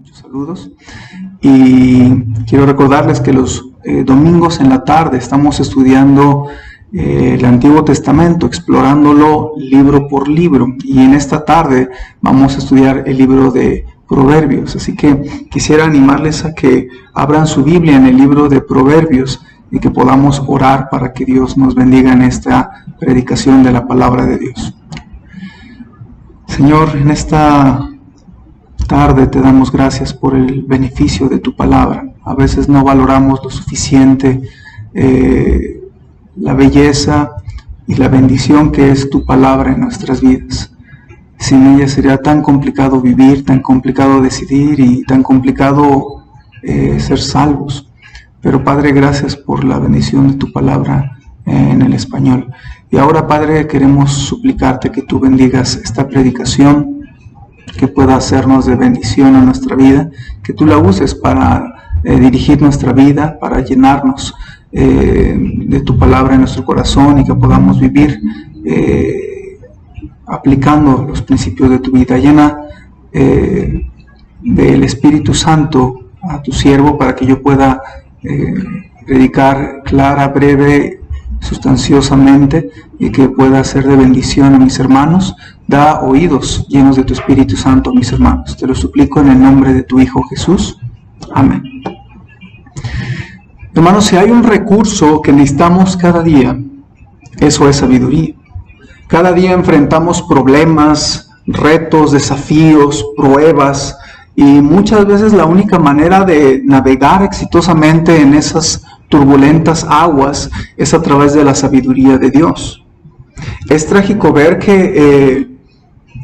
Muchos saludos y quiero recordarles que los domingos en la tarde estamos estudiando el Antiguo Testamento, explorándolo libro por libro, y en esta tarde vamos a estudiar el libro de Proverbios. Así que quisiera animarles a que abran su Biblia en el libro de Proverbios y que podamos orar para que Dios nos bendiga en esta predicación de la palabra de Dios. Señor, en esta tarde te damos gracias por el beneficio de tu palabra. A veces no valoramos lo suficiente la belleza y la bendición que es tu palabra en nuestras vidas. Sin ella sería tan complicado vivir, tan complicado decidir y tan complicado ser salvos. Pero Padre, gracias por la bendición de tu palabra en el español. Y ahora, Padre, queremos suplicarte que tú bendigas esta predicación, que pueda hacernos de bendición a nuestra vida, que tú la uses para dirigir nuestra vida, para llenarnos de tu palabra en nuestro corazón y que podamos vivir aplicando los principios de tu vida. Llena del Espíritu Santo a tu siervo para que yo pueda predicar clara, breve, sustanciosamente, y que pueda ser de bendición a mis hermanos. Da oídos llenos de tu Espíritu Santo a mis hermanos. Te lo suplico en el nombre de tu Hijo Jesús. Amén. Hermanos, si hay un recurso que necesitamos cada día, eso es sabiduría. Cada día enfrentamos problemas, retos, desafíos, pruebas, y muchas veces la única manera de navegar exitosamente en esas turbulentas aguas es a través de la sabiduría de Dios. Es trágico ver que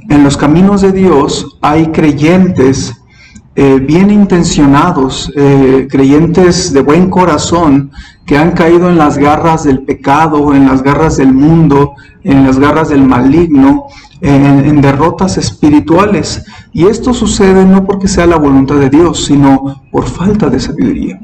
en los caminos de Dios hay creyentes bien intencionados, creyentes de buen corazón, que han caído en las garras del pecado, en las garras del mundo, en las garras del maligno, en derrotas espirituales. Y esto sucede no porque sea la voluntad de Dios, sino por falta de sabiduría.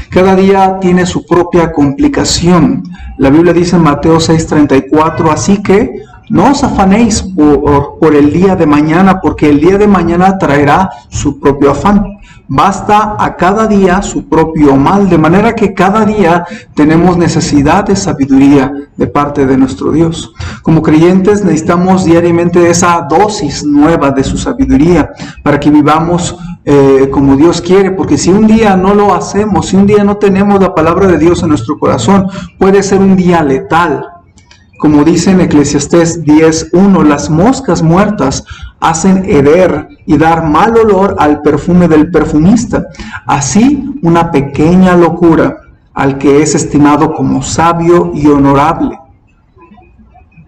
Cada día tiene su propia complicación. La Biblia dice en Mateo 6:34, así que no os afanéis por el día de mañana, porque el día de mañana traerá su propio afán. Basta a cada día su propio mal, de manera que cada día tenemos necesidad de sabiduría de parte de nuestro Dios. Como creyentes necesitamos diariamente esa dosis nueva de su sabiduría para que vivamos como Dios quiere, porque si un día no lo hacemos, si un día no tenemos la palabra de Dios en nuestro corazón, puede ser un día letal. Como dice en Eclesiastés 10:1, las moscas muertas hacen heder y dar mal olor al perfume del perfumista. Así, una pequeña locura al que es estimado como sabio y honorable.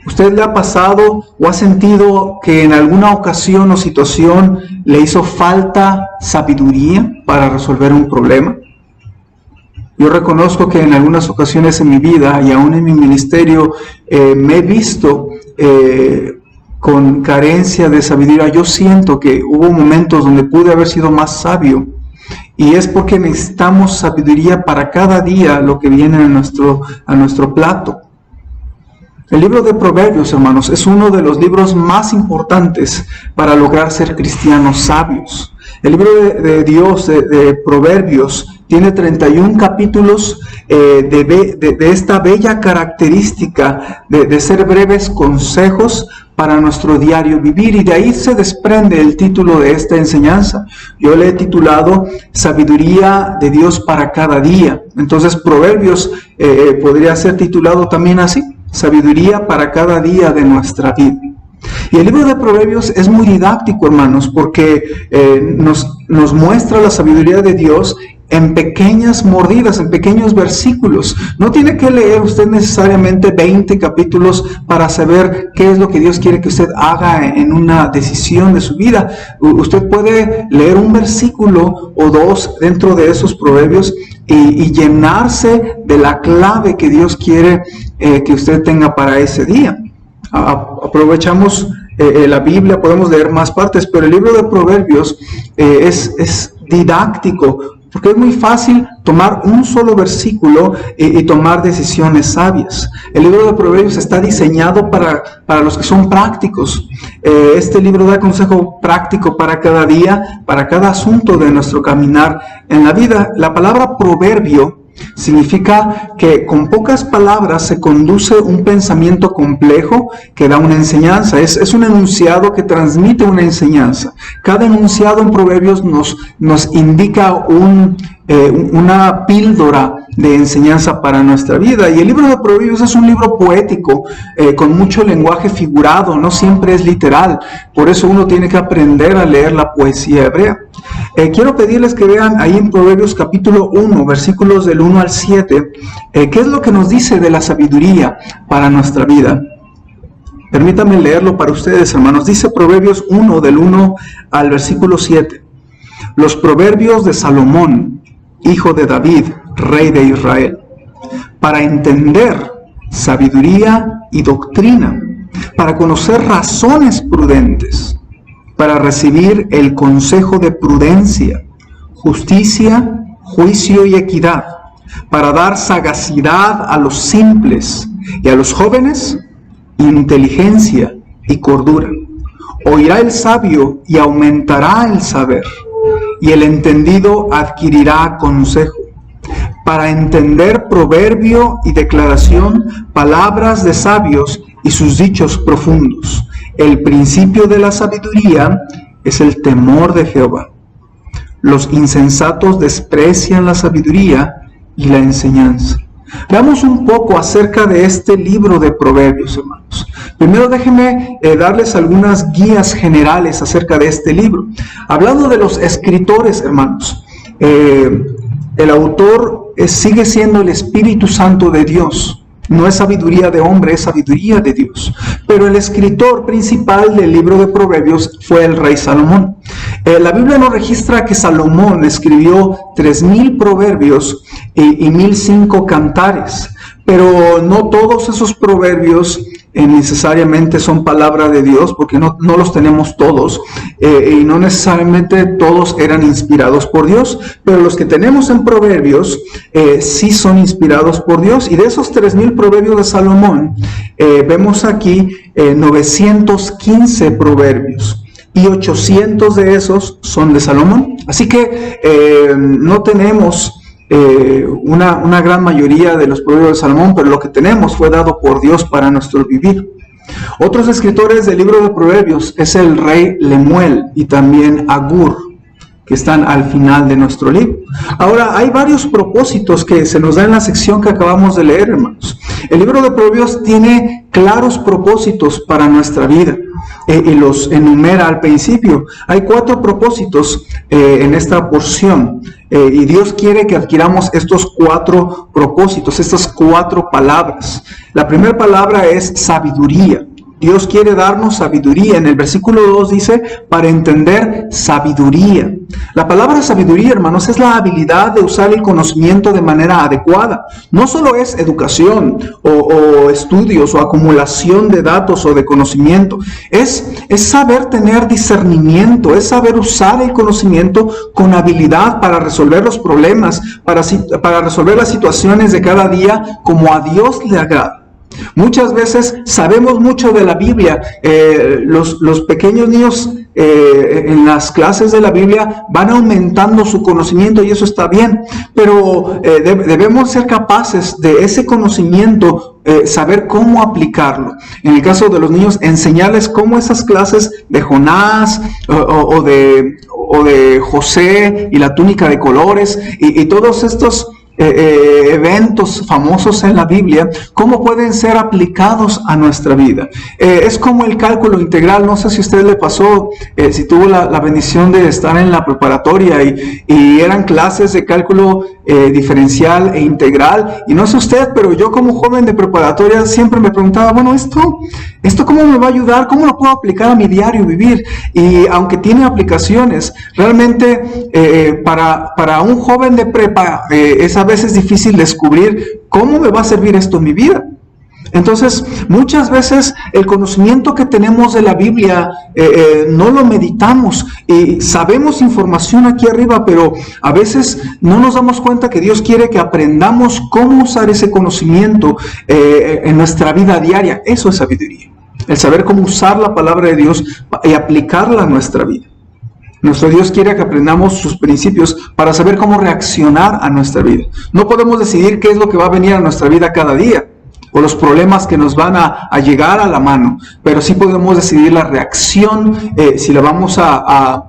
¿Usted le ha pasado o ha sentido que en alguna ocasión o situación le hizo falta sabiduría para resolver un problema? Yo reconozco que en algunas ocasiones en mi vida y aún en mi ministerio me he visto con carencia de sabiduría. Yo siento que hubo momentos donde pude haber sido más sabio, y es porque necesitamos sabiduría para cada día lo que viene a nuestro plato. El libro de Proverbios, hermanos, es uno de los libros más importantes para lograr ser cristianos sabios. El libro de Dios, de Proverbios, tiene 31 capítulos de esta bella característica de ser breves consejos para nuestro diario vivir, y de ahí se desprende el título de esta enseñanza. Yo le he titulado Sabiduría de Dios para cada día. Entonces Proverbios podría ser titulado también así, Sabiduría para cada día de nuestra vida. Y el libro de Proverbios es muy didáctico, hermanos, porque nos muestra la sabiduría de Dios en pequeñas mordidas, en pequeños versículos. No tiene que leer usted necesariamente 20 capítulos para saber qué es lo que Dios quiere que usted haga en una decisión de su vida. Usted puede leer un versículo o dos dentro de esos proverbios y llenarse de la clave que Dios quiere que usted tenga para ese día. Aprovechamos la Biblia, podemos leer más partes, pero el libro de Proverbios es didáctico. porque es muy fácil tomar un solo versículo y tomar decisiones sabias. El libro de Proverbios está diseñado para los que son prácticos. Este libro da consejo práctico para cada día, para cada asunto de nuestro caminar en la vida. La palabra proverbio significa que con pocas palabras se conduce un pensamiento complejo que da una enseñanza. Es un enunciado que transmite una enseñanza. Cada enunciado en Proverbios nos indica una píldora de enseñanza para nuestra vida. Y el libro de Proverbios es un libro poético, con mucho lenguaje figurado, no siempre es literal. Por eso uno tiene que aprender a leer la poesía hebrea. Quiero pedirles que vean ahí en Proverbios capítulo 1, versículos del 1 al 7, qué es lo que nos dice de la sabiduría para nuestra vida. Permítanme leerlo para ustedes, hermanos. Dice Proverbios 1, del 1 al versículo 7. Los proverbios de Salomón, hijo de David, rey de Israel, para entender sabiduría y doctrina, para conocer razones prudentes, para recibir el consejo de prudencia, justicia, juicio y equidad, para dar sagacidad a los simples y a los jóvenes, inteligencia y cordura. Oirá el sabio y aumentará el saber, y el entendido adquirirá consejo. Para entender proverbio y declaración, palabras de sabios y sus dichos profundos. El principio de la sabiduría es el temor de Jehová. Los insensatos desprecian la sabiduría y la enseñanza. Veamos un poco acerca de este libro de Proverbios, hermanos. Primero déjenme darles algunas guías generales acerca de este libro. Hablando de los escritores, hermanos, el autor sigue siendo el Espíritu Santo de Dios. No es sabiduría de hombre, es sabiduría de Dios. Pero el escritor principal del libro de Proverbios fue el rey Salomón. La Biblia nos registra que Salomón escribió 3,000 proverbios y 1,005 cantares. Pero no todos esos proverbios necesariamente son palabra de Dios, porque no los tenemos todos, y no necesariamente todos eran inspirados por Dios, pero los que tenemos en Proverbios sí son inspirados por Dios. Y de esos 3,000 proverbios de Salomón, vemos aquí 915 proverbios, y 800 de esos son de Salomón. Así que no tenemos una gran mayoría de los proverbios de Salomón, pero lo que tenemos fue dado por Dios para nuestro vivir. Otros escritores del libro de Proverbios es el rey Lemuel y también Agur, que están al final de nuestro libro. Ahora, hay varios propósitos que se nos da en la sección que acabamos de leer, hermanos. El libro de Proverbios tiene claros propósitos para nuestra vida y los enumera al principio. Hay 4 propósitos en esta porción. Y Dios quiere que adquiramos estos 4 propósitos, estas 4 palabras. La primera palabra es sabiduría. Dios quiere darnos sabiduría. En el versículo 2 dice, para entender sabiduría. La palabra sabiduría, hermanos, es la habilidad de usar el conocimiento de manera adecuada. No solo es educación o estudios o acumulación de datos o de conocimiento. Es saber tener discernimiento, es saber usar el conocimiento con habilidad para resolver los problemas, para resolver las situaciones de cada día como a Dios le agrada. Muchas veces sabemos mucho de la Biblia. Los pequeños niños en las clases de la Biblia van aumentando su conocimiento y eso está bien, pero debemos ser capaces de ese conocimiento, saber cómo aplicarlo. En el caso de los niños, enseñarles cómo esas clases de Jonás o de José y la túnica de colores y todos estos eventos famosos en la Biblia, cómo pueden ser aplicados a nuestra vida. Es como el cálculo integral. No sé si a usted le pasó, si tuvo la bendición de estar en la preparatoria y eran clases de cálculo diferencial e integral, y no sé usted, pero yo como joven de preparatoria siempre me preguntaba, bueno, ¿esto cómo me va a ayudar? ¿Cómo lo puedo aplicar a mi diario vivir? Y aunque tiene aplicaciones, realmente para un joven de prepa es a veces difícil descubrir cómo me va a servir esto en mi vida. Entonces, muchas veces el conocimiento que tenemos de la Biblia no lo meditamos y sabemos información aquí arriba, pero a veces no nos damos cuenta que Dios quiere que aprendamos cómo usar ese conocimiento en nuestra vida diaria. Eso es sabiduría, el saber cómo usar la palabra de Dios y aplicarla a nuestra vida. Nuestro Dios quiere que aprendamos sus principios para saber cómo reaccionar a nuestra vida. No podemos decidir qué es lo que va a venir a nuestra vida cada día, o los problemas que nos van a llegar a la mano, pero sí podemos decidir la reacción, si la vamos a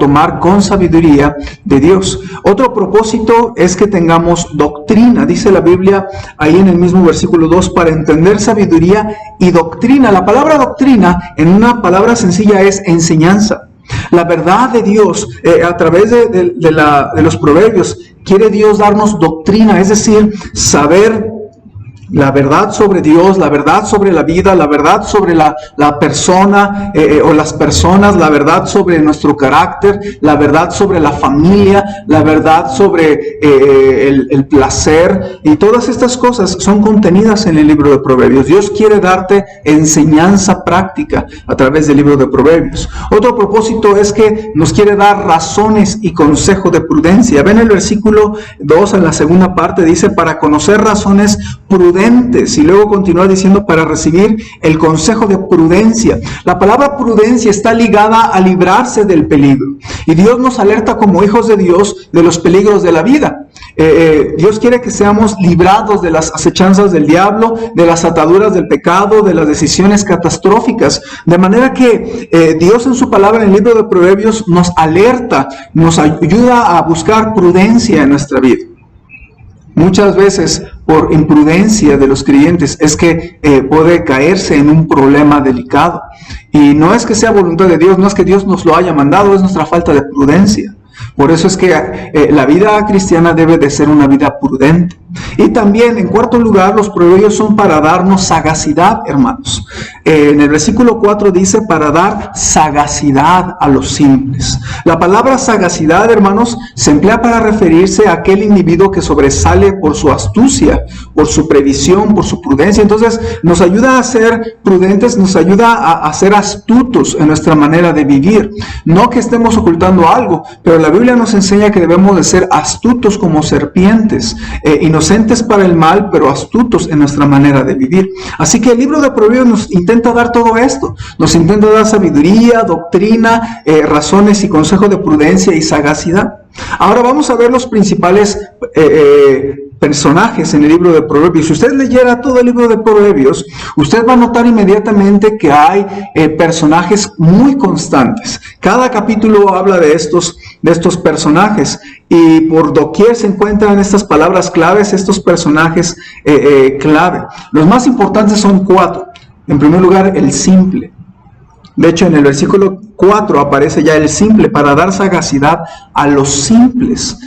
tomar con sabiduría de Dios. Otro propósito es que tengamos doctrina. Dice la Biblia ahí en el mismo versículo 2, para entender sabiduría y doctrina. La palabra doctrina, en una palabra sencilla, es enseñanza. La verdad de Dios, a través de los proverbios, quiere Dios darnos doctrina, es decir, saber la verdad sobre Dios, la verdad sobre la vida, la verdad sobre la persona o las personas, la verdad sobre nuestro carácter, la verdad sobre la familia, la verdad sobre el placer, y todas estas cosas son contenidas en el libro de Proverbios. Dios quiere darte enseñanza práctica a través del libro de Proverbios. Otro propósito es que nos quiere dar razones y consejo de prudencia. Ven el versículo 2 en la segunda parte, dice, para conocer razones prudentes, y luego continúa diciendo, para recibir el consejo de prudencia. La palabra prudencia está ligada a librarse del peligro, y Dios nos alerta como hijos de Dios de los peligros de la vida. Dios quiere que seamos librados de las acechanzas del diablo, de las ataduras del pecado, de las decisiones catastróficas, de manera que Dios en su palabra en el libro de Proverbios nos alerta, nos ayuda a buscar prudencia en nuestra vida. Muchas veces, por imprudencia de los creyentes, es que puede caerse en un problema delicado. Y no es que sea voluntad de Dios, no es que Dios nos lo haya mandado, es nuestra falta de prudencia. Por eso es que la vida cristiana debe de ser una vida prudente. Y también, en cuarto lugar, los proverbios son para darnos sagacidad, hermanos. En el versículo 4 dice, para dar sagacidad a los simples. La palabra sagacidad, hermanos, se emplea para referirse a aquel individuo que sobresale por su astucia, por su previsión, por su prudencia. Entonces, nos ayuda a ser prudentes, nos ayuda a ser astutos en nuestra manera de vivir. No que estemos ocultando algo, pero la Biblia nos enseña que debemos de ser astutos como serpientes, inocentes para el mal, pero astutos en nuestra manera de vivir. Así que el libro de Proverbios nos intenta dar todo esto. Nos intenta dar sabiduría, doctrina, razones y consejo de prudencia y sagacidad. Ahora vamos a ver los principales personajes en el libro de Proverbios. Si usted leyera todo el libro de Proverbios, usted va a notar inmediatamente que hay personajes muy constantes. Cada capítulo habla de estos personajes, y por doquier se encuentran estas palabras claves, estos personajes clave. Los más importantes son 4. En primer lugar, el simple. De hecho, en el versículo 4 aparece ya el simple, para dar sagacidad a los simples.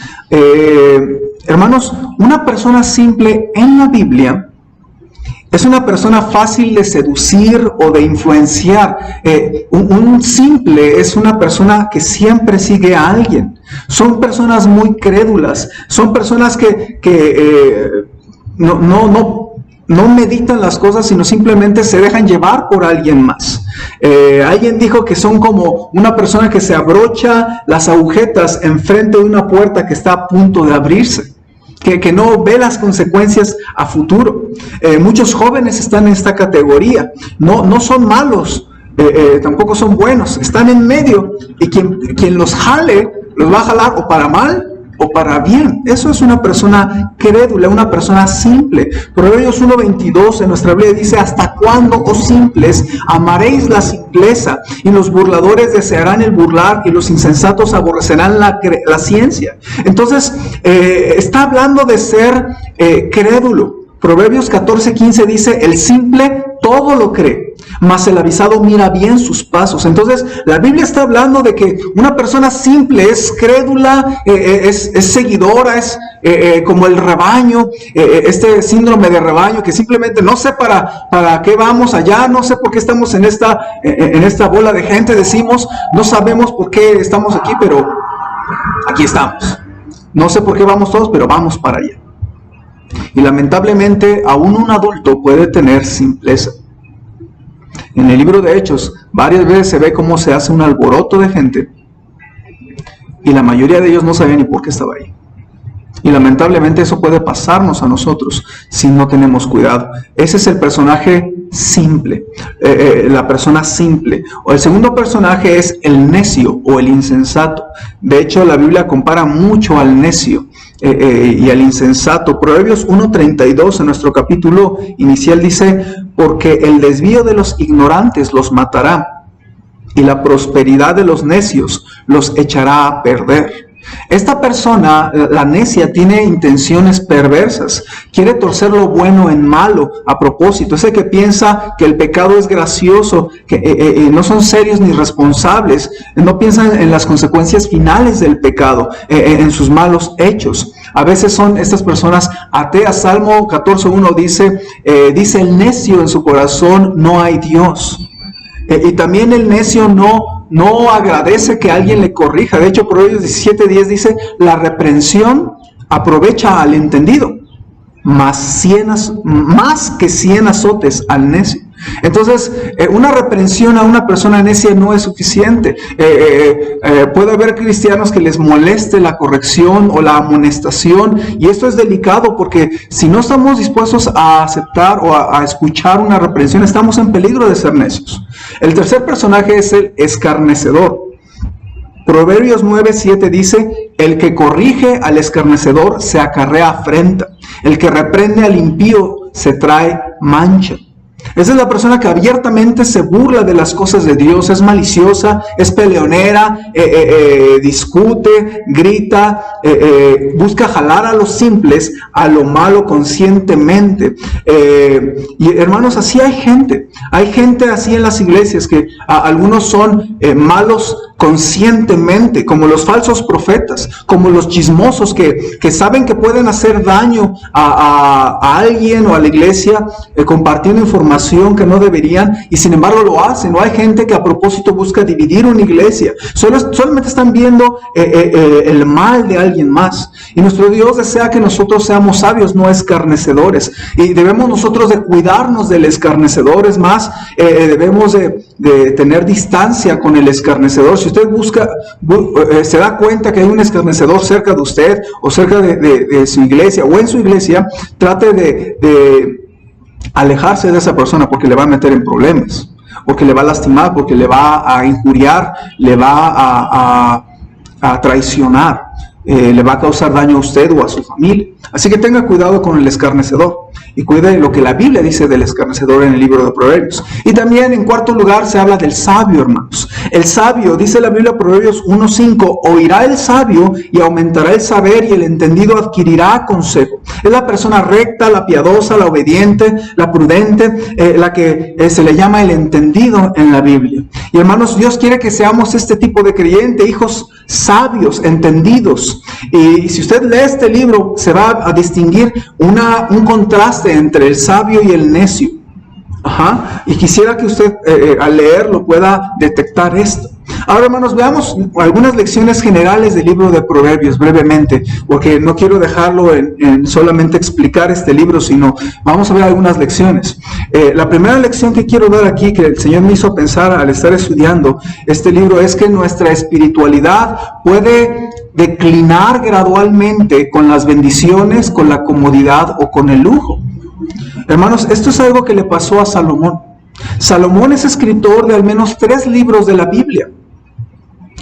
Hermanos, una persona simple en la Biblia es una persona fácil de seducir o de influenciar. Un simple es una persona que siempre sigue a alguien. Son personas muy crédulas, son personas que no meditan las cosas, sino simplemente se dejan llevar por alguien más. Alguien dijo que son como una persona que se abrocha las agujetas enfrente de una puerta que está a punto de abrirse, que no ve las consecuencias a futuro. Muchos jóvenes están en esta categoría. No son malos, tampoco son buenos, están en medio, y quien los jale, los va a jalar o para mal o para bien. Eso es una persona crédula, una persona simple. Proverbios 1:22 en nuestra Biblia dice, ¿hasta cuándo, oh simples, amaréis la simpleza? Y los burladores desearán el burlar, y los insensatos aborrecerán la ciencia. Entonces, está hablando de ser crédulo. Proverbios 14:15 dice, el simple todo lo cree, mas el avisado mira bien sus pasos. Entonces, la Biblia está hablando de que una persona simple es crédula, es seguidora, es como el rebaño, este síndrome de rebaño, que simplemente no sé para qué vamos allá, no sé por qué estamos en esta bola de gente, decimos, no sabemos por qué estamos aquí, pero aquí estamos. No sé por qué vamos todos, pero vamos para allá. Y lamentablemente aún un adulto puede tener simpleza. En el libro de Hechos varias veces se ve cómo se hace un alboroto de gente y la mayoría de ellos no sabía ni por qué estaba ahí. Y lamentablemente eso puede pasarnos a nosotros si no tenemos cuidado. Ese es el personaje simple, la persona simple. O el segundo personaje es el necio o el insensato. De hecho, la Biblia compara mucho al necio y al insensato. Proverbios 1:32 en nuestro capítulo inicial dice: porque el desvío de los ignorantes los matará, y la prosperidad de los necios los echará a perder. Esta persona, la necia, tiene intenciones perversas, quiere torcer lo bueno en malo a propósito. Ese que piensa que el pecado es gracioso, que no son serios ni responsables, no piensan en las consecuencias finales del pecado, en sus malos hechos. A veces son estas personas ateas. Salmo 14:1 dice, dice el necio en su corazón: no hay Dios. Y también el necio no agradece que alguien le corrija. De hecho, Proverbios 17:10 dice: la reprensión aprovecha al entendido, más que 100 azotes al necio. Entonces, una reprensión a una persona necia no es suficiente. Puede haber cristianos que les moleste la corrección o la amonestación, y esto es delicado porque si no estamos dispuestos a aceptar o a escuchar una reprensión, estamos en peligro de ser necios. El tercer personaje es el escarnecedor. Proverbios 9:7 dice: el que corrige al escarnecedor se acarrea afrenta, el que reprende al impío se trae mancha. Esa es la persona que abiertamente se burla de las cosas de Dios, es maliciosa, es peleonera, discute, grita, busca jalar a los simples a lo malo conscientemente. Y hermanos, así hay gente así en las iglesias, que algunos son malos conscientemente, como los falsos profetas, como los chismosos que saben que pueden hacer daño a alguien o a la iglesia, compartiendo información que no deberían, y sin embargo lo hacen. O hay gente que a propósito busca dividir una iglesia, solamente están viendo el mal de alguien más. Y nuestro Dios desea que nosotros seamos sabios, no escarnecedores, y debemos nosotros de cuidarnos del escarnecedor. Es más, debemos de tener distancia con el escarnecedor. Si usted se da cuenta que hay un escarnecedor cerca de usted, o cerca de su iglesia, o en su iglesia, trate de alejarse de esa persona, porque le va a meter en problemas, porque le va a lastimar, porque le va a injuriar, le va a traicionar, le va a causar daño a usted o a su familia. Así que tenga cuidado con el escarnecedor y cuide lo que la Biblia dice del escarnecedor en el libro de Proverbios. Y también, en cuarto lugar, se habla del sabio, hermanos. El sabio, dice la Biblia, Proverbios 1:5: oirá el sabio y aumentará el saber, y el entendido adquirirá consejo. Es la persona recta, la piadosa, la obediente, la prudente, la que se le llama el entendido en la Biblia. Y hermanos, Dios quiere que seamos este tipo de creyente, hijos sabios, entendidos. Y si usted lee este libro, se va a distinguir un contraste entre el sabio y el necio. Y quisiera que usted al leerlo pueda detectar esto. Ahora, hermanos, veamos algunas lecciones generales del libro de Proverbios brevemente, porque no quiero dejarlo en solamente explicar este libro, sino vamos a ver algunas lecciones. La primera lección que quiero dar aquí, que el Señor me hizo pensar al estar estudiando este libro, es que nuestra espiritualidad puede declinar gradualmente con las bendiciones, con la comodidad o con el lujo. Hermanos, esto es algo que le pasó a Salomón. Salomón es escritor de al menos 3 libros de la Biblia.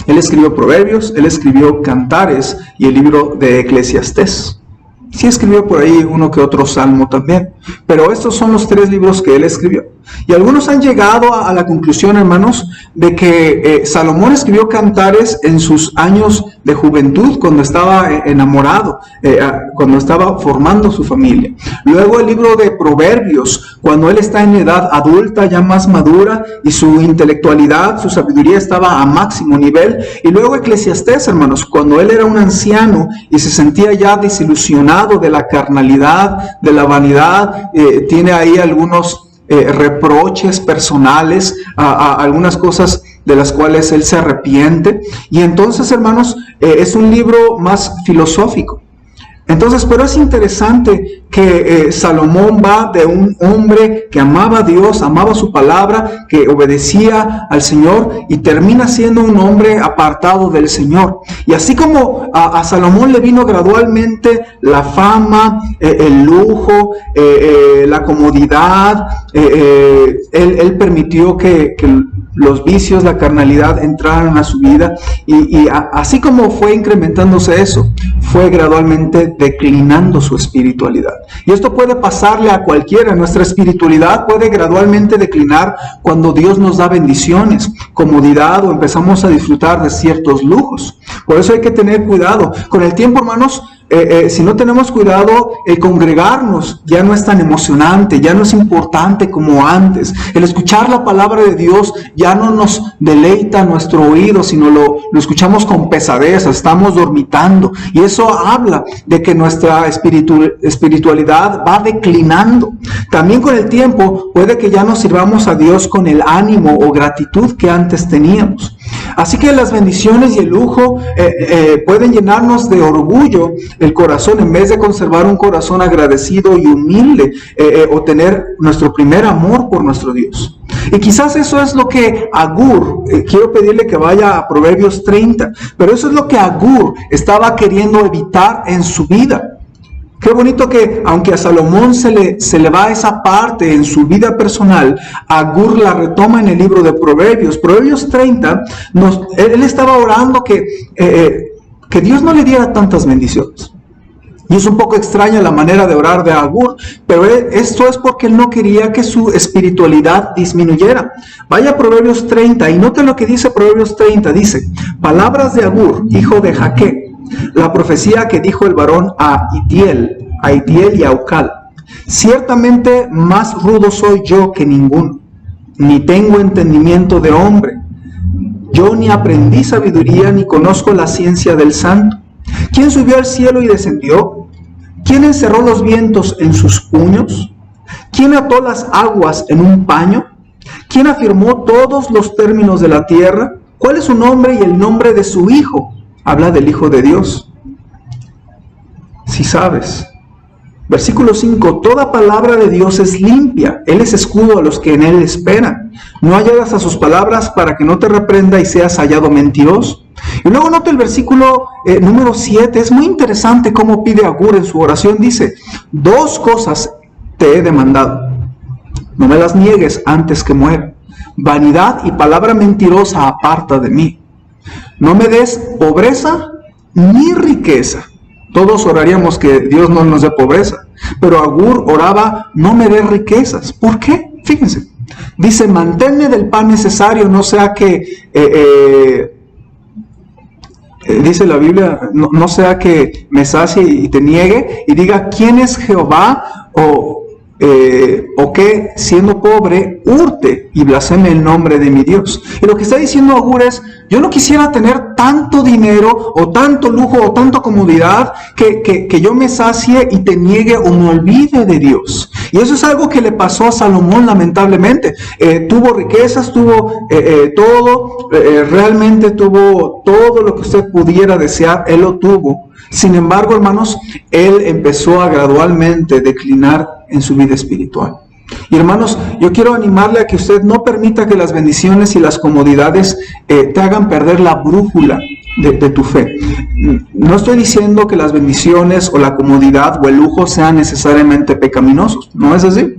Él escribió Proverbios, él escribió Cantares y el libro de Eclesiastés. Sí escribió por ahí uno que otro salmo también, pero estos son los 3 libros que él escribió. Y algunos han llegado a la conclusión, hermanos, de que Salomón escribió Cantares en sus años de juventud, cuando estaba enamorado, cuando estaba formando su familia. Luego el libro de Proverbios, cuando él está en edad adulta, ya más madura, y su intelectualidad, su sabiduría estaba a máximo nivel. Y luego Eclesiastés, hermanos, cuando él era un anciano y se sentía ya desilusionado de la carnalidad, de la vanidad, tiene ahí algunos reproches personales, a algunas cosas de las cuales él se arrepiente. Y entonces, hermanos, es un libro más filosófico. Entonces, pero es interesante que Salomón va de un hombre que amaba a Dios, amaba su palabra, que obedecía al Señor, y termina siendo un hombre apartado del Señor. Y así como a Salomón le vino gradualmente la fama, el lujo, la comodidad, él permitió que los vicios, la carnalidad entraran a su vida, y así como fue incrementándose eso, fue gradualmente declinando su espiritualidad. Y esto puede pasarle a cualquiera. Nuestra espiritualidad puede gradualmente declinar cuando Dios nos da bendiciones, comodidad, o empezamos a disfrutar de ciertos lujos. Por eso hay que tener cuidado. Con el tiempo, hermanos, si no tenemos cuidado, el congregarnos ya no es tan emocionante, ya no es importante como antes. El escuchar la palabra de Dios ya no nos deleita nuestro oído, sino lo escuchamos con pesadez, estamos dormitando. Y eso habla de que nuestra espiritualidad va declinando. También con el tiempo puede que ya no sirvamos a Dios con el ánimo o gratitud que antes teníamos. Así que las bendiciones y el lujo pueden llenarnos de orgullo el corazón, en vez de conservar un corazón agradecido y humilde, o tener nuestro primer amor por nuestro Dios. Y quizás eso es lo que Agur, quiero pedirle que vaya a Proverbios 30, pero eso es lo que Agur estaba queriendo evitar en su vida. Qué bonito que, aunque a Salomón se le va esa parte en su vida personal, Agur la retoma en el libro de Proverbios. Proverbios 30, él estaba orando que Dios no le diera tantas bendiciones. Y es un poco extraña la manera de orar de Agur, pero esto es porque él no quería que su espiritualidad disminuyera. Vaya a Proverbios 30 y note lo que dice Proverbios 30. Dice: palabras de Agur, hijo de Jaque, la profecía que dijo el varón a Itiel y a Ucal. Ciertamente más rudo soy yo que ninguno, ni tengo entendimiento de hombre. Yo ni aprendí sabiduría, ni conozco la ciencia del santo. ¿Quién subió al cielo y descendió? ¿Quién encerró los vientos en sus puños? ¿Quién ató las aguas en un paño? ¿Quién afirmó todos los términos de la tierra? ¿Cuál es su nombre y el nombre de su hijo? Habla del Hijo de Dios. Si sabes. Versículo 5. Toda palabra de Dios es limpia. Él es escudo a los que en él esperan. No halladas a sus palabras para que no te reprenda y seas hallado mentiroso. Y luego nota el versículo número 7. Es muy interesante cómo pide Agur en su oración. Dice: dos cosas te he demandado. No me las niegues antes que muera. Vanidad y palabra mentirosa aparta de mí. No me des pobreza ni riqueza. Todos oraríamos que Dios no nos dé pobreza, pero Agur oraba: no me des riquezas. ¿Por qué? Fíjense. Dice: manténme del pan necesario, no sea que, dice la Biblia, no sea que me sacie y te niegue y diga: ¿quién es Jehová? O que, siendo pobre, hurte y blasfeme el nombre de mi Dios. Y lo que está diciendo Agur es: yo no quisiera tener tanto dinero, o tanto lujo, o tanta comodidad, que yo me sacie y te niegue o me olvide de Dios. Y eso es algo que le pasó a Salomón, lamentablemente. Tuvo riquezas, tuvo todo, realmente tuvo todo lo que usted pudiera desear, él lo tuvo. Sin embargo, hermanos, él empezó a gradualmente declinar en su vida espiritual. Y hermanos, yo quiero animarle a que usted no permita que las bendiciones y las comodidades te hagan perder la brújula de tu fe. No estoy diciendo que las bendiciones o la comodidad o el lujo sean necesariamente pecaminosos, no es así.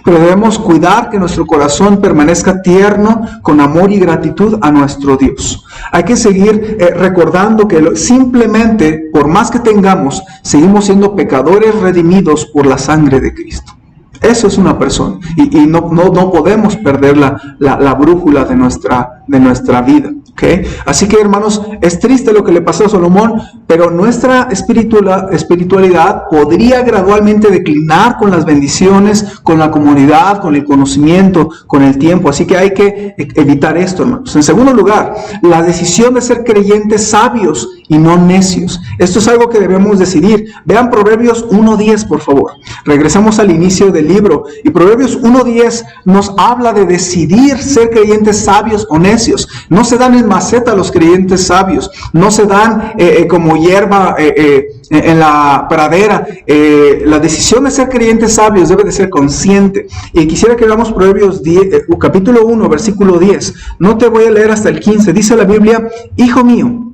Pero debemos cuidar que nuestro corazón permanezca tierno, con amor y gratitud a nuestro Dios. Hay que seguir recordando que simplemente, por más que tengamos, seguimos siendo pecadores redimidos por la sangre de Cristo. Eso es una persona. Y no podemos perder la brújula de nuestra vida. ¿Okay? Así que, hermanos, es triste lo que le pasó a Salomón, pero nuestra espiritualidad podría gradualmente declinar con las bendiciones, con la comodidad, con el conocimiento, con el tiempo. Así que hay que evitar esto, hermanos. En segundo lugar, la decisión de ser creyentes sabios y no necios. Esto es algo que debemos decidir. Vean Proverbios 1:10, por favor. Regresamos al inicio del libro. Y Proverbios 1:10 nos habla de decidir ser creyentes sabios o necios. No se dan en maceta los creyentes sabios. No se dan como hierba en la pradera. La decisión de ser creyentes sabios debe de ser consciente. Y quisiera que veamos Proverbios 10, capítulo 1, versículo 10. No te voy a leer hasta el 15. Dice la Biblia: hijo mío,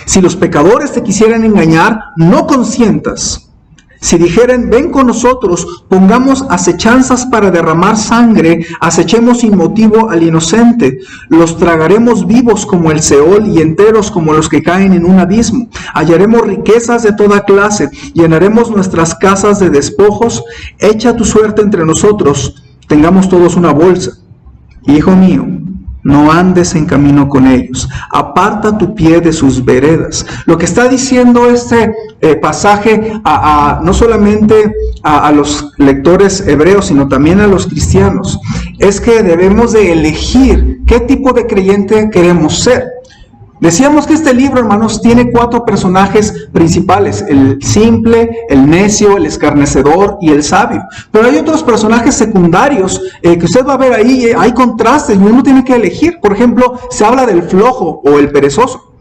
si los pecadores te quisieran engañar, no consientas. Si dijeren, ven con nosotros, pongamos acechanzas para derramar sangre, acechemos sin motivo al inocente, los tragaremos vivos como el Seol y enteros como los que caen en un abismo. Hallaremos riquezas de toda clase, llenaremos nuestras casas de despojos. Echa tu suerte entre nosotros, tengamos todos una bolsa. Hijo mío, no andes en camino con ellos, aparta tu pie de sus veredas. Lo que está diciendo este pasaje no solamente a los lectores hebreos, sino también a los cristianos, es que debemos de elegir qué tipo de creyente queremos ser. Decíamos que este libro, hermanos, tiene 4 personajes principales: el simple, el necio, el escarnecedor y el sabio. Pero hay otros personajes secundarios que usted va a ver ahí. Hay contrastes y uno tiene que elegir. Por ejemplo, se habla del flojo o el perezoso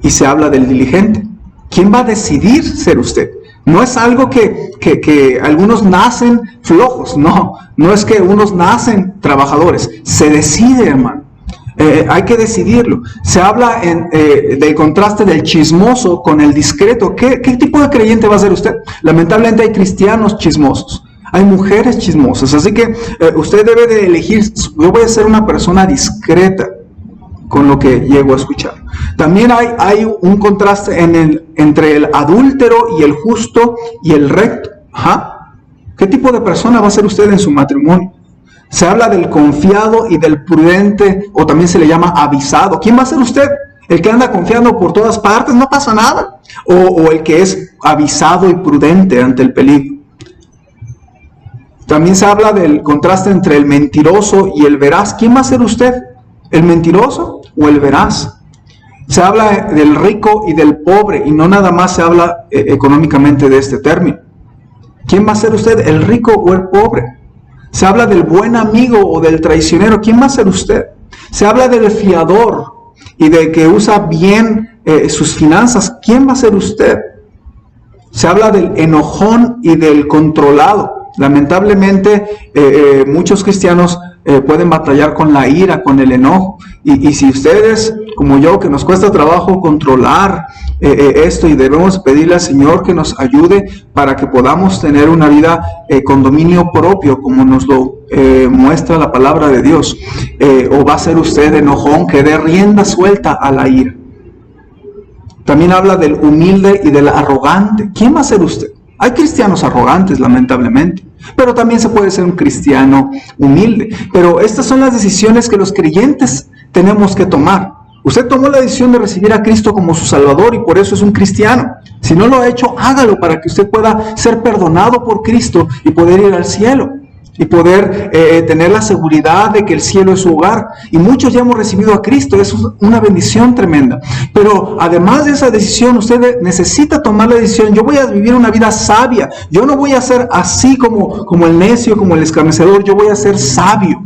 y se habla del diligente. ¿Quién va a decidir ser usted? No es algo que algunos nacen flojos, no es que unos nacen trabajadores. Se decide, hermano. Hay que decidirlo. Se habla del contraste del chismoso con el discreto. ¿Qué tipo de creyente va a ser usted? Lamentablemente hay cristianos chismosos, hay mujeres chismosas, así que usted debe de elegir. Yo voy a ser una persona discreta con lo que llego a escuchar. También hay un contraste entre el adúltero y el justo y el recto. ¿Qué tipo de persona va a ser usted en su matrimonio? Se habla del confiado y del prudente, o también se le llama avisado. ¿Quién va a ser usted? ¿El que anda confiando por todas partes? No pasa nada. ¿O el que es avisado y prudente ante el peligro? También se habla del contraste entre el mentiroso y el veraz. ¿Quién va a ser usted? ¿El mentiroso o el veraz? Se habla del rico y del pobre, y no nada más se habla económicamente de este término. ¿Quién va a ser usted? ¿El rico o el pobre? Se habla del buen amigo o del traicionero. ¿Quién va a ser usted? Se habla del fiador y de que usa bien sus finanzas. ¿Quién va a ser usted? Se habla del enojón y del controlado. Lamentablemente, muchos cristianos pueden batallar con la ira, con el enojo. Y si ustedes, como yo, que nos cuesta trabajo controlar esto, y debemos pedirle al Señor que nos ayude para que podamos tener una vida con dominio propio, como nos lo muestra la palabra de Dios. O va a ser usted enojón, que dé rienda suelta a la ira. También habla del humilde y del arrogante. ¿Quién va a ser usted? Hay cristianos arrogantes, lamentablemente, pero también se puede ser un cristiano humilde. Pero estas son las decisiones que los creyentes tenemos que tomar. Usted tomó la decisión de recibir a Cristo como su Salvador y por eso es un cristiano. Si no lo ha hecho, hágalo para que usted pueda ser perdonado por Cristo y poder ir al cielo. Y poder tener la seguridad de que el cielo es su hogar. Y muchos ya hemos recibido a Cristo. Eso es una bendición tremenda. Pero además de esa decisión, usted necesita tomar la decisión. Yo voy a vivir una vida sabia. Yo no voy a ser así como el necio, como el escarnecedor. Yo voy a ser sabio.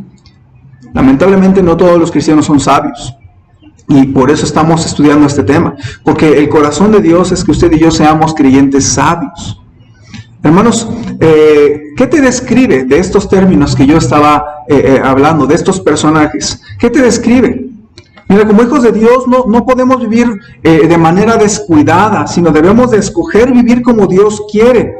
Lamentablemente no todos los cristianos son sabios. Y por eso estamos estudiando este tema. Porque el corazón de Dios es que usted y yo seamos creyentes sabios. Hermanos, ¿qué te describe de estos términos que yo estaba hablando, de estos personajes? ¿Qué te describe? Mira, como hijos de Dios no podemos vivir de manera descuidada, sino debemos de escoger vivir como Dios quiere.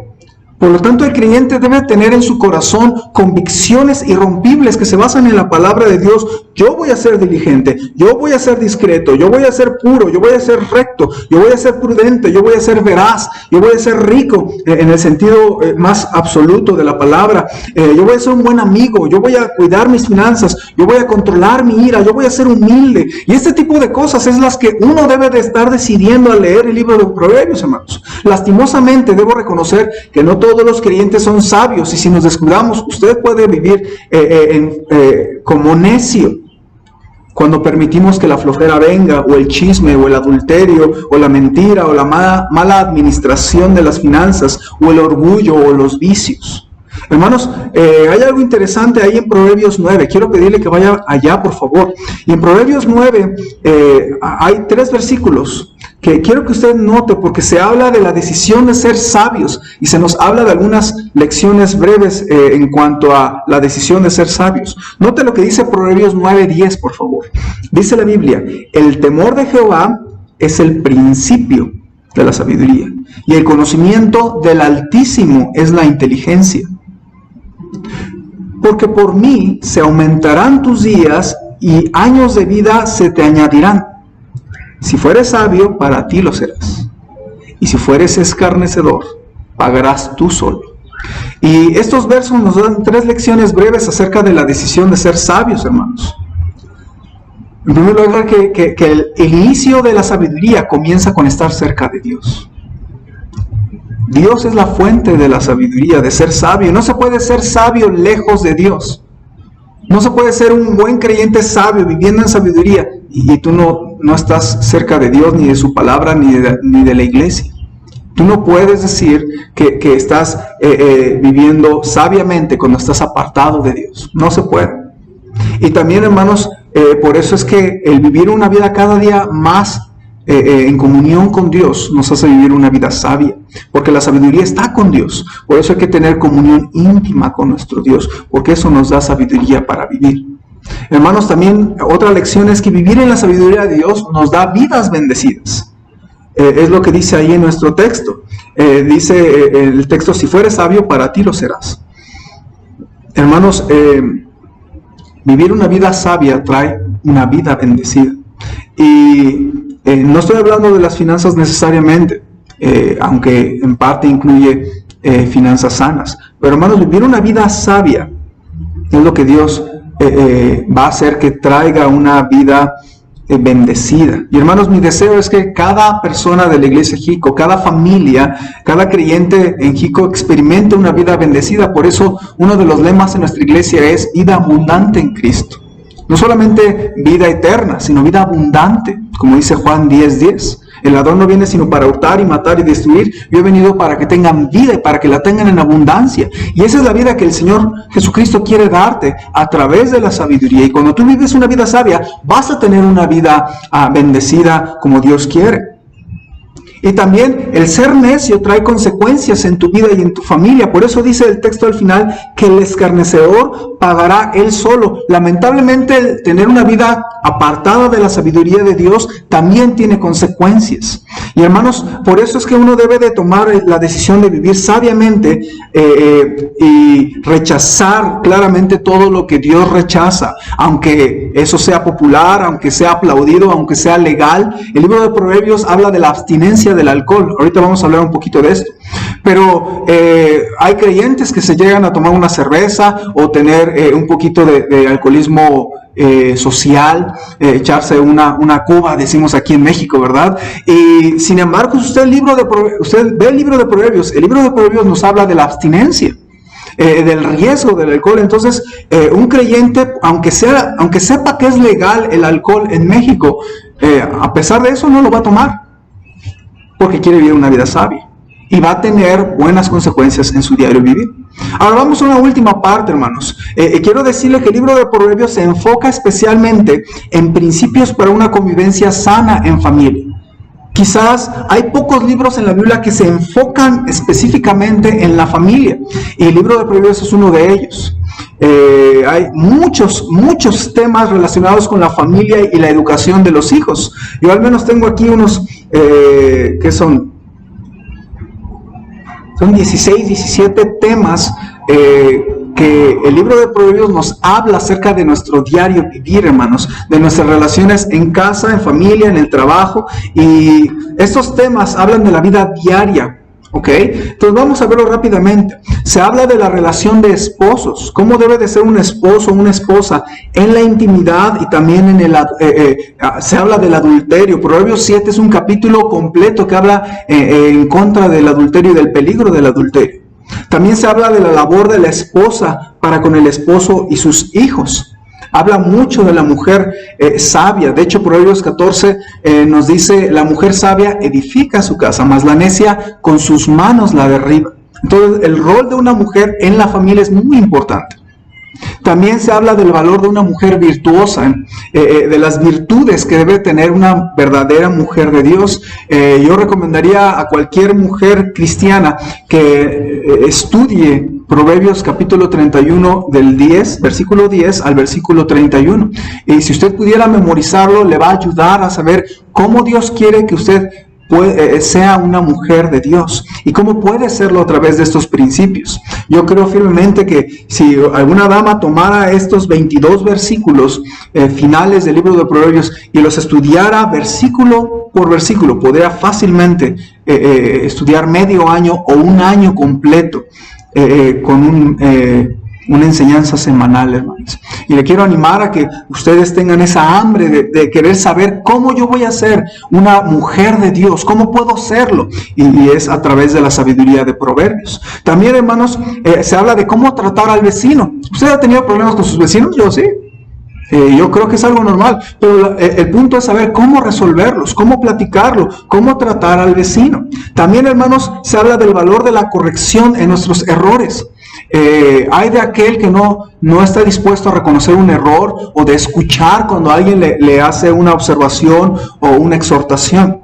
Por lo tanto, el creyente debe tener en su corazón convicciones irrompibles que se basan en la palabra de Dios. Yo voy a ser diligente, yo voy a ser discreto, yo voy a ser puro, yo voy a ser recto, yo voy a ser prudente, yo voy a ser veraz, yo voy a ser rico en el sentido más absoluto de la palabra. Yo voy a ser un buen amigo, yo voy a cuidar mis finanzas, yo voy a controlar mi ira, yo voy a ser humilde. Y este tipo de cosas es las que uno debe de estar decidiendo al leer el libro de Proverbios, hermanos. Lastimosamente debo reconocer que no todos los creyentes son sabios, y si nos descuidamos, usted puede vivir como necio. Cuando permitimos que la flojera venga, o el chisme, o el adulterio, o la mentira, o la mala administración de las finanzas, o el orgullo, o los vicios. Hermanos, hay algo interesante ahí en Proverbios 9. Quiero pedirle que vaya allá, por favor. Y en Proverbios 9 hay 3 versículos que quiero que usted note, porque se habla de la decisión de ser sabios y se nos habla de algunas lecciones breves en cuanto a la decisión de ser sabios. Note lo que dice Proverbios 9:10, por favor. Dice la Biblia: el temor de Jehová es el principio de la sabiduría, y el conocimiento del Altísimo es la inteligencia. Porque por mí se aumentarán tus días y años de vida se te añadirán. Si fueres sabio, para ti lo serás. Y si fueres escarnecedor, pagarás tú solo. Y estos versos nos dan 3 lecciones breves acerca de la decisión de ser sabios, hermanos. En primer lugar, que el inicio de la sabiduría comienza con estar cerca de Dios. Dios es la fuente de la sabiduría, de ser sabio. No se puede ser sabio lejos de Dios. No se puede ser un buen creyente sabio viviendo en sabiduría y tú no estás cerca de Dios, ni de su palabra, ni de la iglesia. Tú no puedes decir que estás viviendo sabiamente cuando estás apartado de Dios. No se puede. Y también, hermanos, por eso es que el vivir una vida cada día más en comunión con Dios nos hace vivir una vida sabia, porque la sabiduría está con Dios. Por eso hay que tener comunión íntima con nuestro Dios, porque eso nos da sabiduría para vivir. Hermanos, también otra lección es que vivir en la sabiduría de Dios nos da vidas bendecidas. Es lo que dice ahí en nuestro texto. Dice el texto: si fueres sabio, para ti lo serás. Hermanos, vivir una vida sabia trae una vida bendecida. Y no estoy hablando de las finanzas necesariamente, aunque en parte incluye finanzas sanas. Pero, hermanos, vivir una vida sabia es lo que Dios va a hacer que traiga una vida bendecida. Y, hermanos, mi deseo es que cada persona de la iglesia Jico, cada familia, cada creyente en Jico experimente una vida bendecida. Por eso uno de los lemas en nuestra iglesia es vida abundante en Cristo. No solamente vida eterna, sino vida abundante, como dice Juan 10:10. El ladrón no viene sino para hurtar y matar y destruir. Yo he venido para que tengan vida y para que la tengan en abundancia. Y esa es la vida que el Señor Jesucristo quiere darte a través de la sabiduría. Y cuando tú vives una vida sabia, vas a tener una vida bendecida como Dios quiere. Y también el ser necio trae consecuencias en tu vida y en tu familia. Por eso dice el texto al final que el escarnecedor pagará él solo. Lamentablemente, el tener una vida apartada de la sabiduría de Dios también tiene consecuencias. Y, hermanos, por eso es que uno debe de tomar la decisión de vivir sabiamente y rechazar claramente todo lo que Dios rechaza, aunque eso sea popular, aunque sea aplaudido, aunque sea legal. El libro de Proverbios habla de la abstinencia del alcohol. Ahorita vamos a hablar un poquito de esto. Pero hay creyentes que se llegan a tomar una cerveza o tener un poquito de alcoholismo social, echarse una cuba, decimos aquí en México, ¿verdad? Y sin embargo, usted ve el libro de Proverbios. El libro de Proverbios nos habla de la abstinencia, del riesgo del alcohol. Entonces, un creyente, aunque sepa que es legal el alcohol en México, a pesar de eso no lo va a tomar, porque quiere vivir una vida sabia y va a tener buenas consecuencias en su diario vivir. Ahora vamos a una última parte, hermanos. Quiero decirle que el libro de Proverbios se enfoca especialmente en principios para una convivencia sana en familia. Quizás hay pocos libros en la Biblia que se enfocan específicamente en la familia, y el libro de Proverbios es uno de ellos. Hay muchos temas relacionados con la familia y la educación de los hijos. Yo al menos tengo aquí unos que son 16, 17 temas que el libro de Proverbios nos habla acerca de nuestro diario vivir, hermanos, de nuestras relaciones en casa, en familia, en el trabajo. Y estos temas hablan de la vida diaria. ¿Ok? Entonces vamos a verlo rápidamente. Se habla de la relación de esposos, cómo debe de ser un esposo o una esposa en la intimidad, y también se habla del adulterio. Proverbios 7 es un capítulo completo que habla en contra del adulterio y del peligro del adulterio. También se habla de la labor de la esposa para con el esposo y sus hijos. Habla mucho de la mujer sabia. De hecho, Proverbios 14 nos dice, la mujer sabia edifica su casa, mas la necia con sus manos la derriba. Entonces, el rol de una mujer en la familia es muy importante. También se habla del valor de una mujer virtuosa, de las virtudes que debe tener una verdadera mujer de Dios. Yo recomendaría a cualquier mujer cristiana que estudie Proverbios capítulo 31 del 10, versículo 10 al versículo 31. Y si usted pudiera memorizarlo, le va a ayudar a saber cómo Dios quiere que usted sea una mujer de Dios y cómo puede serlo a través de estos principios. Yo creo firmemente que si alguna dama tomara estos 22 versículos finales del libro de Proverbios y los estudiara versículo por versículo, podría fácilmente estudiar medio año o un año completo con una enseñanza semanal, hermanos. Y le quiero animar a que ustedes tengan esa hambre de querer saber cómo yo voy a ser una mujer de Dios, cómo puedo serlo. Y es a través de la sabiduría de Proverbios. También, hermanos, se habla de cómo tratar al vecino. ¿Usted ha tenido problemas con sus vecinos? Yo sí. Yo creo que es algo normal, pero el punto es saber cómo resolverlos, cómo platicarlo, cómo tratar al vecino. También, hermanos, se habla del valor de la corrección en nuestros errores. Hay de aquel que no está dispuesto a reconocer un error o de escuchar cuando alguien le hace una observación o una exhortación.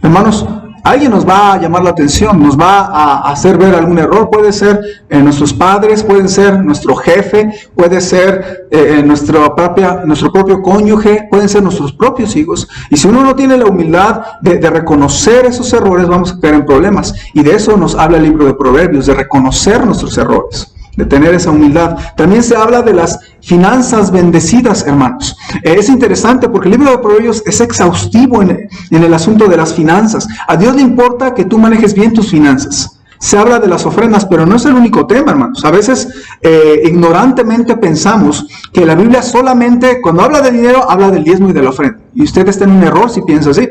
Hermanos, alguien nos va a llamar la atención, nos va a hacer ver algún error. Puede ser nuestros padres, pueden ser nuestro jefe, puede ser nuestro propio cónyuge, pueden ser nuestros propios hijos. Y si uno no tiene la humildad de reconocer esos errores, vamos a caer en problemas. Y de eso nos habla el libro de Proverbios, de reconocer nuestros errores, de tener esa humildad. También se habla de las finanzas bendecidas, hermanos. Es interesante porque el libro de Proverbios es exhaustivo en el asunto de las finanzas. A Dios le importa que tú manejes bien tus finanzas. Se habla de las ofrendas, pero no es el único tema, hermanos. A veces ignorantemente pensamos que la Biblia solamente, cuando habla de dinero, habla del diezmo y de la ofrenda. Y usted está en un error si piensa así.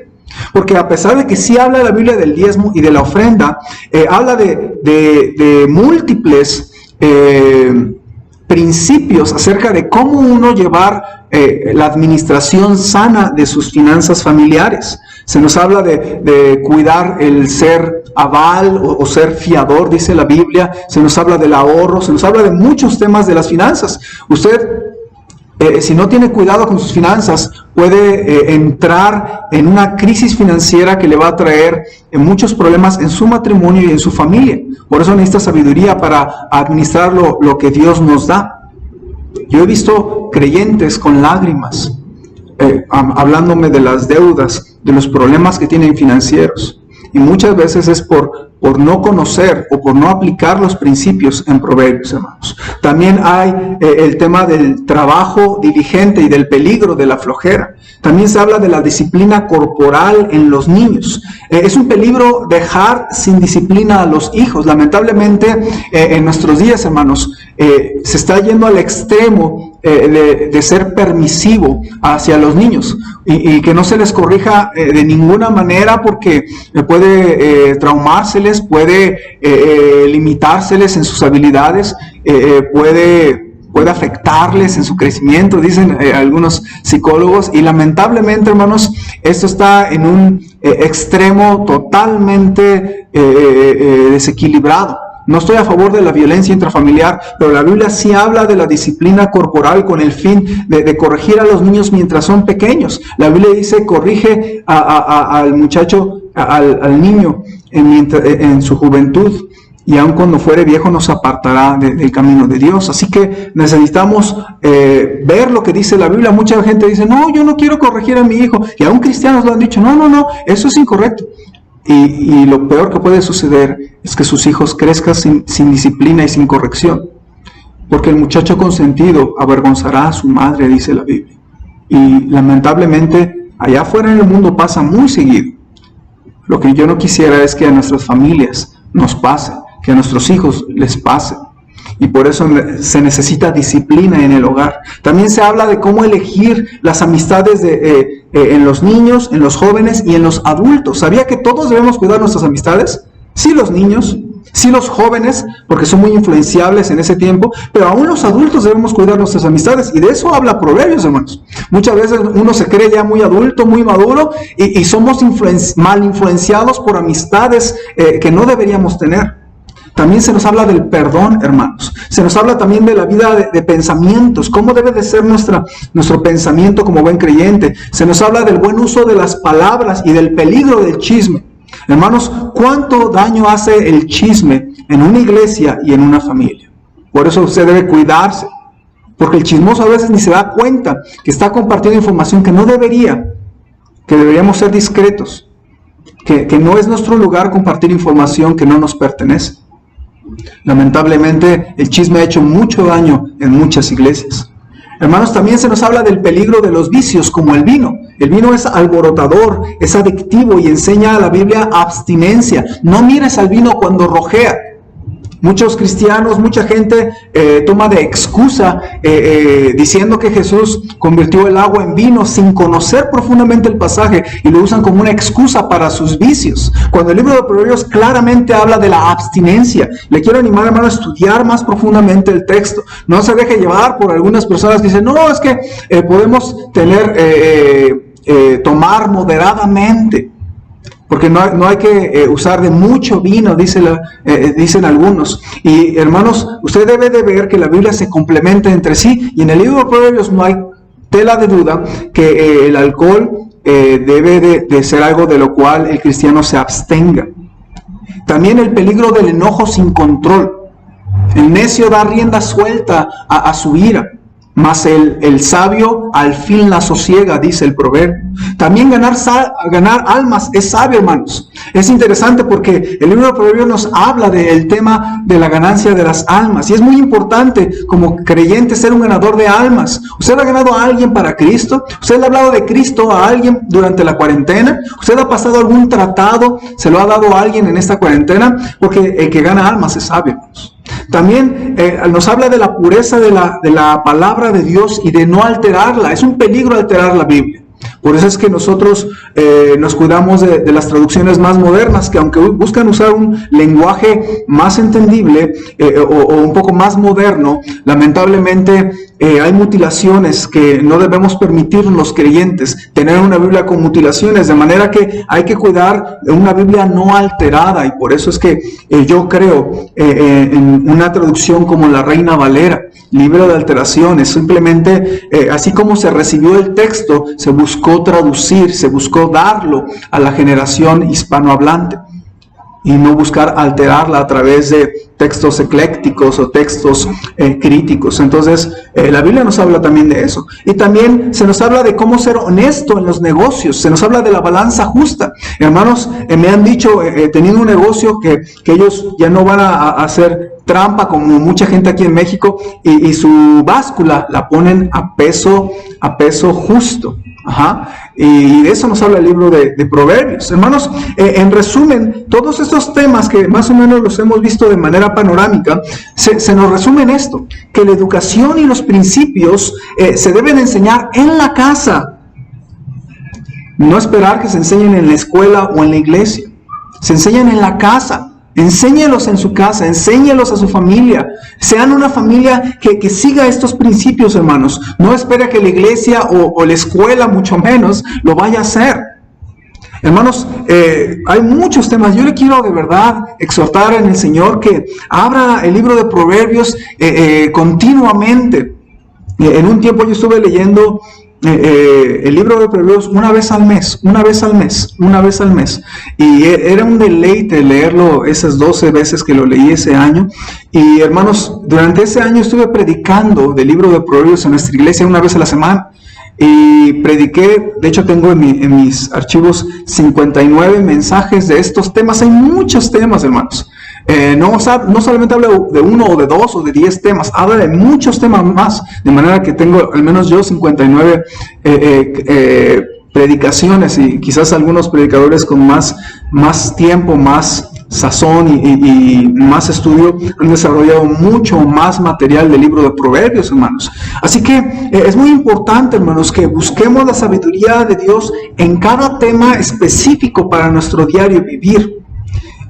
Porque a pesar de que sí habla la Biblia del diezmo y de la ofrenda, habla de múltiples principios acerca de cómo uno llevar la administración sana de sus finanzas familiares. Se nos habla de cuidar el ser aval o ser fiador, dice la Biblia. Se nos habla del ahorro, se nos habla de muchos temas de las finanzas. Usted, si no tiene cuidado con sus finanzas, puede entrar en una crisis financiera que le va a traer muchos problemas en su matrimonio y en su familia. Por eso necesita sabiduría para administrar lo que Dios nos da. Yo he visto creyentes con lágrimas hablándome de las deudas, de los problemas que tienen financieros. Y muchas veces es por no conocer o por no aplicar los principios en Proverbios, hermanos. También hay el tema del trabajo diligente y del peligro de la flojera. También se habla de la disciplina corporal en los niños. Es un peligro dejar sin disciplina a los hijos. Lamentablemente, en nuestros días, hermanos, se está yendo al extremo de ser permisivo hacia los niños y que no se les corrija de ninguna manera porque puede traumárseles, puede limitárseles en sus habilidades, puede afectarles en su crecimiento, dicen algunos psicólogos. Y lamentablemente, hermanos, esto está en un extremo totalmente desequilibrado. No estoy a favor de la violencia intrafamiliar, pero la Biblia sí habla de la disciplina corporal con el fin de corregir a los niños mientras son pequeños. La Biblia dice, corrige al muchacho, al niño en su juventud, y aun cuando fuere viejo nos apartará del camino de Dios. Así que necesitamos ver lo que dice la Biblia. Mucha gente dice, no, yo no quiero corregir a mi hijo. Y aún cristianos lo han dicho, no, eso es incorrecto. Y lo peor que puede suceder es que sus hijos crezcan sin disciplina y sin corrección. Porque el muchacho consentido avergonzará a su madre, dice la Biblia. Y lamentablemente allá afuera en el mundo pasa muy seguido. Lo que yo no quisiera es que a nuestras familias nos pase, que a nuestros hijos les pase. Y por eso se necesita disciplina en el hogar. También se habla de cómo elegir las amistades en los niños, en los jóvenes y en los adultos. ¿Sabía que todos debemos cuidar nuestras amistades? Sí, los niños, Sí, los jóvenes, porque son muy influenciables en ese tiempo, pero aún los adultos debemos cuidar nuestras amistades, y de eso habla Proverbios, hermanos. Muchas veces uno se cree ya muy adulto, muy maduro, y somos mal influenciados por amistades que no deberíamos tener. También se nos habla del perdón, hermanos. Se nos habla también de la vida de pensamientos, cómo debe de ser nuestro pensamiento como buen creyente. Se nos habla del buen uso de las palabras y del peligro del chisme. Hermanos, ¿cuánto daño hace el chisme en una iglesia y en una familia? Por eso usted debe cuidarse, porque el chismoso a veces ni se da cuenta que está compartiendo información que no debería, que deberíamos ser discretos, que no es nuestro lugar compartir información que no nos pertenece. Lamentablemente, el chisme ha hecho mucho daño en muchas iglesias. Hermanos, también se nos habla del peligro de los vicios, como el vino. El vino es alborotador, es adictivo y enseña a la Biblia abstinencia. No mires al vino cuando rojea. Muchos cristianos, mucha gente toma de excusa diciendo que Jesús convirtió el agua en vino sin conocer profundamente el pasaje, y lo usan como una excusa para sus vicios, cuando el libro de Proverbios claramente habla de la abstinencia. Le quiero animar, hermano, a estudiar más profundamente el texto. No se deje llevar por algunas personas que dicen, no, es que podemos tomar moderadamente, porque no hay que usar de mucho vino, dicen algunos. Y hermanos, usted debe de ver que la Biblia se complementa entre sí, y en el libro de Proverbios no hay tela de duda que el alcohol debe de ser algo de lo cual el cristiano se abstenga. También el peligro del enojo sin control. El necio da rienda suelta a su ira, mas el sabio al fin la sosiega, dice el proverbio. También ganar almas es sabio, hermanos. Es interesante porque el libro de Proverbios nos habla del tema de la ganancia de las almas, y es muy importante como creyente ser un ganador de almas. ¿Usted ha ganado a alguien para Cristo? ¿Usted le ha hablado de Cristo a alguien durante la cuarentena? ¿Usted ha pasado algún tratado? ¿Se lo ha dado a alguien en esta cuarentena? Porque el que gana almas es sabio, hermanos. También nos habla de la pureza de la palabra de Dios y de no alterarla. Es un peligro alterar la Biblia. Por eso es que nosotros nos cuidamos de las traducciones más modernas, que aunque buscan usar un lenguaje más entendible o un poco más moderno, lamentablemente hay mutilaciones que no debemos permitir los creyentes, tener una Biblia con mutilaciones, de manera que hay que cuidar de una Biblia no alterada. Y por eso es que yo creo en una traducción como la Reina Valera, libre de alteraciones. Simplemente así como se recibió el texto, se buscó traducir, se buscó darlo a la generación hispanohablante, y no buscar alterarla a través de textos eclécticos o textos críticos. Entonces, la Biblia nos habla también de eso. Y también se nos habla de cómo ser honesto en los negocios. Se nos habla de la balanza justa. Hermanos, me han dicho, teniendo un negocio, que ellos ya no van a hacer trampa como mucha gente aquí en México, y su báscula la ponen a peso justo. Ajá. Y de eso nos habla el libro de Proverbios. Hermanos, en resumen, todos estos temas que más o menos los hemos visto de manera panorámica, se nos resume en esto: que la educación y los principios se deben enseñar en la casa. No esperar que se enseñen en la escuela o en la iglesia. Se enseñan en la casa. Enséñelos en su casa, enséñelos a su familia. Sean una familia que siga estos principios, hermanos. No espere que la iglesia o la escuela, mucho menos, lo vaya a hacer. Hermanos, hay muchos temas. Yo le quiero de verdad exhortar en el Señor que abra el libro de Proverbios continuamente. En un tiempo yo estuve leyendo el libro de Proverbios una vez al mes, y era un deleite leerlo esas 12 veces que lo leí ese año. Y hermanos, durante ese año estuve predicando del libro de Proverbios en nuestra iglesia una vez a la semana, y prediqué, de hecho tengo en mis archivos 59 mensajes de estos temas. Hay muchos temas, hermanos. No solamente habla de uno o de dos o de 10 temas, habla de muchos temas más, de manera que tengo al menos yo 59 predicaciones, y quizás algunos predicadores con más tiempo, más sazón y más estudio han desarrollado mucho más material del libro de Proverbios, hermanos. Así que es muy importante, hermanos, que busquemos la sabiduría de Dios en cada tema específico para nuestro diario vivir.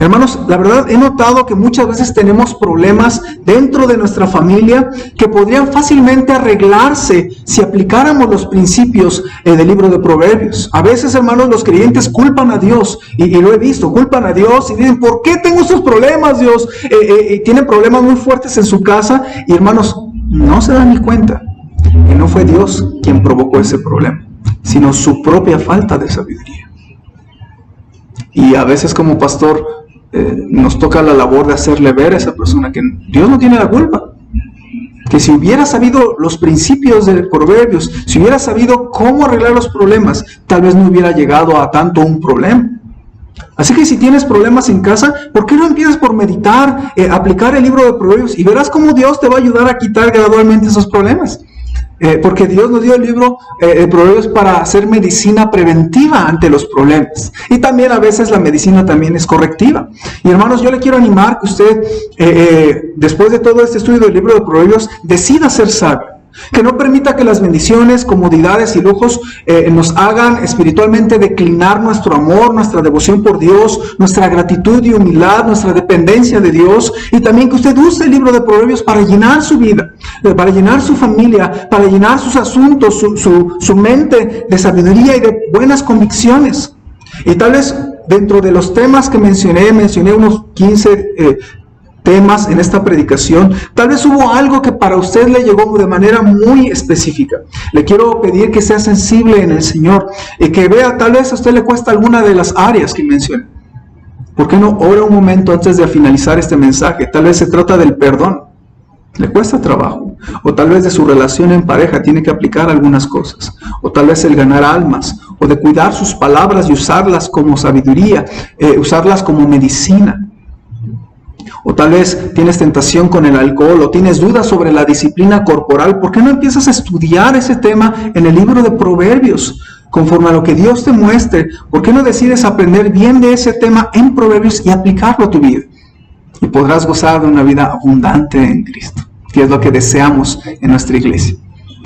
Hermanos, la verdad he notado que muchas veces tenemos problemas dentro de nuestra familia que podrían fácilmente arreglarse si aplicáramos los principios del libro de Proverbios. A veces, hermanos, los creyentes culpan a Dios, y lo he visto, culpan a Dios y dicen, ¿por qué tengo estos problemas, Dios? Y tienen problemas muy fuertes en su casa, y hermanos, no se dan ni cuenta que no fue Dios quien provocó ese problema, sino su propia falta de sabiduría. Y a veces como pastor nos toca la labor de hacerle ver a esa persona que Dios no tiene la culpa. Que si hubiera sabido los principios de Proverbios, si hubiera sabido cómo arreglar los problemas, tal vez no hubiera llegado a tanto un problema. Así que si tienes problemas en casa, ¿por qué no empiezas por meditar, aplicar el libro de Proverbios y verás cómo Dios te va a ayudar a quitar gradualmente esos problemas? Porque Dios nos dio el libro de Proverbios para hacer medicina preventiva ante los problemas. Y también a veces la medicina también es correctiva. Y hermanos, yo le quiero animar que usted, después de todo este estudio del libro de Proverbios, decida ser sabio. Que no permita que las bendiciones, comodidades y lujos nos hagan espiritualmente declinar nuestro amor, nuestra devoción por Dios, nuestra gratitud y humildad, nuestra dependencia de Dios. Y también que usted use el libro de Proverbios para llenar su vida, para llenar su familia, para llenar sus asuntos, su mente de sabiduría y de buenas convicciones. Y tal vez dentro de los temas que mencioné unos 15 temas en esta predicación. Tal vez hubo algo que para usted le llegó de manera muy específica. Le quiero pedir que sea sensible en el Señor y que vea, tal vez a usted le cuesta alguna de las áreas que mencioné. ¿Por qué no ora un momento antes de finalizar este mensaje? Tal vez se trata del perdón. Le cuesta trabajo. O tal vez de su relación en pareja tiene que aplicar algunas cosas. O tal vez el ganar almas. O de cuidar sus palabras y usarlas como sabiduría. Usarlas como medicina. O tal vez tienes tentación con el alcohol, o tienes dudas sobre la disciplina corporal. ¿Por qué no empiezas a estudiar ese tema en el libro de Proverbios? Conforme a lo que Dios te muestre, ¿por qué no decides aprender bien de ese tema en Proverbios y aplicarlo a tu vida? Y podrás gozar de una vida abundante en Cristo, que es lo que deseamos en nuestra iglesia.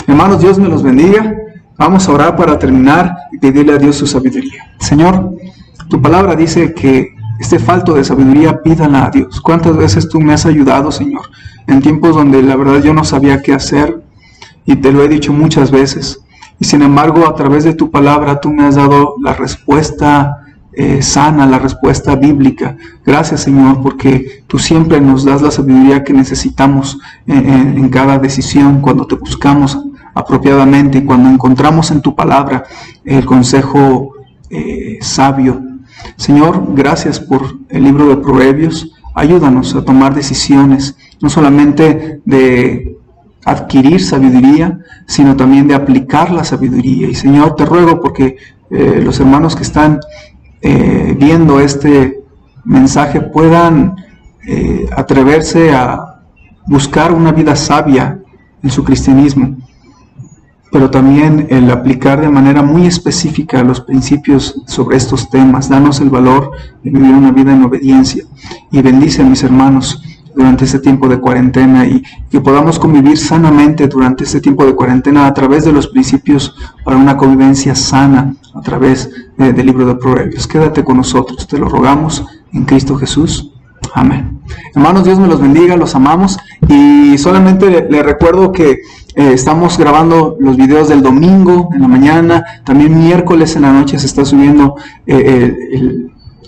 Hermanos, Dios me los bendiga. Vamos a orar para terminar y pedirle a Dios su sabiduría. Señor, tu palabra dice que falto de sabiduría, pídala a Dios. ¿Cuántas veces tú me has ayudado, Señor? En tiempos donde la verdad yo no sabía qué hacer, y te lo he dicho muchas veces. Y sin embargo, a través de tu palabra, tú me has dado la respuesta sana, la respuesta bíblica. Gracias, Señor, porque tú siempre nos das la sabiduría que necesitamos en cada decisión, cuando te buscamos apropiadamente y cuando encontramos en tu palabra el consejo sabio. Señor, gracias por el libro de Proverbios. Ayúdanos a tomar decisiones, no solamente de adquirir sabiduría, sino también de aplicar la sabiduría. Y Señor, te ruego porque los hermanos que están viendo este mensaje puedan atreverse a buscar una vida sabia en su cristianismo, pero también el aplicar de manera muy específica los principios sobre estos temas. Danos el valor de vivir una vida en obediencia, y bendice a mis hermanos durante este tiempo de cuarentena, y que podamos convivir sanamente durante este tiempo de cuarentena a través de los principios para una convivencia sana a través del libro de Proverbios. Quédate con nosotros, te lo rogamos en Cristo Jesús. Amén. Hermanos, Dios me los bendiga, los amamos, y solamente les recuerdo que estamos grabando los videos del domingo en la mañana, también miércoles en la noche se está subiendo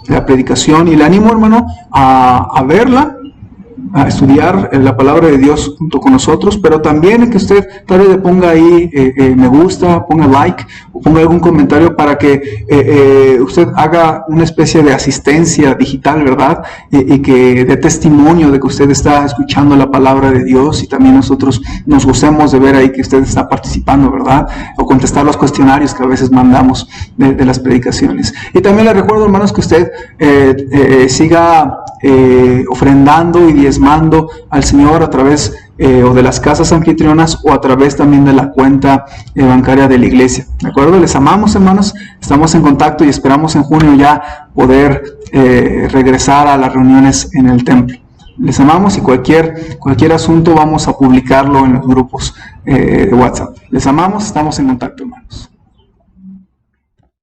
la predicación, y le animo, hermano, a verla, a estudiar la palabra de Dios junto con nosotros, pero también que usted tal vez le ponga ahí me gusta, ponga like o ponga algún comentario para que usted haga una especie de asistencia digital, ¿verdad? Y que dé testimonio de que usted está escuchando la palabra de Dios, y también nosotros nos gocemos de ver ahí que usted está participando, ¿verdad? O contestar los cuestionarios que a veces mandamos de las predicaciones. Y también le recuerdo, hermanos, que usted siga ofrendando y diezmando al Señor a través o de las casas anfitrionas, o a través también de la cuenta bancaria de la iglesia. ¿De acuerdo? Les amamos, hermanos. Estamos en contacto y esperamos en junio ya poder regresar a las reuniones en el templo. Les amamos, y cualquier asunto vamos a publicarlo en los grupos de WhatsApp. Les amamos, estamos en contacto.